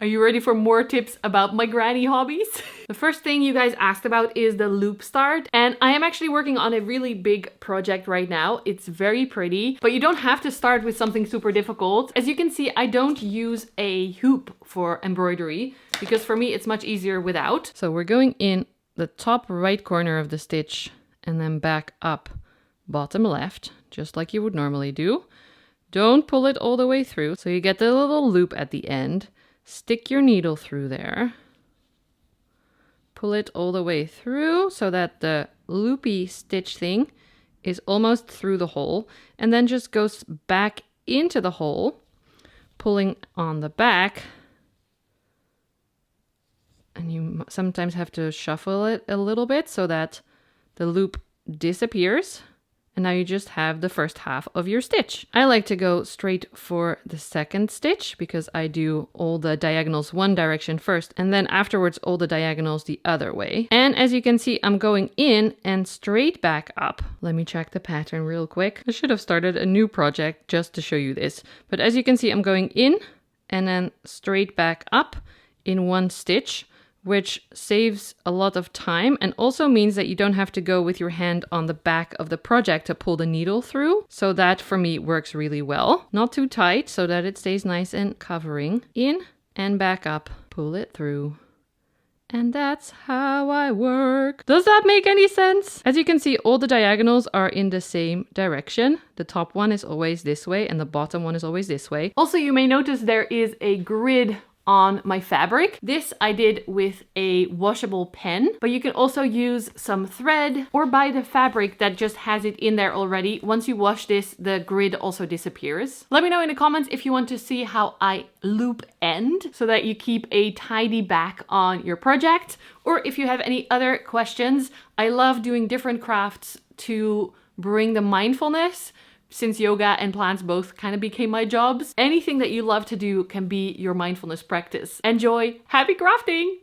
Are you ready for more tips about my granny hobbies? The first thing you guys asked about is the loop start, and I am actually working on a really big project right now. It's very pretty, but you don't have to start with something super difficult. As you can see, I don't use a hoop for embroidery because for me it's much easier without. So we're going in the top right corner of the stitch and then back up bottom left, just like you would normally do. Don't pull it all the way through. So you get the little loop at the end. Stick your needle through there. Pull it all the way through so that the loopy stitch thing is almost through the hole, and then just goes back into the hole, pulling on the back. And you sometimes have to shuffle it a little bit so that the loop disappears. And now you just have the first half of your stitch. I like to go straight for the second stitch because I do all the diagonals one direction first and then afterwards all the diagonals the other way. And as you can see, I'm going in and straight back up. Let me check the pattern real quick. I should have started a new project just to show you this. But as you can see, I'm going in and then straight back up in one stitch, which saves a lot of time and also means that you don't have to go with your hand on the back of the project to pull the needle through. So that for me works really well. Not too tight so that it stays nice and covering. In and back up, pull it through. And that's how I work. Does that make any sense? As you can see, all the diagonals are in the same direction. The top one is always this way and the bottom one is always this way. Also, you may notice there is a grid on my fabric. This I did with a washable pen, but you can also use some thread or buy the fabric that just has it in there already. Once you wash this, the grid also disappears. Let me know in the comments if you want to see how I loop end so that you keep a tidy back on your project, or if you have any other questions. I love doing different crafts to bring the mindfulness. Since yoga and plants both kind of became my jobs, anything that you love to do can be your mindfulness practice. Enjoy! Happy crafting!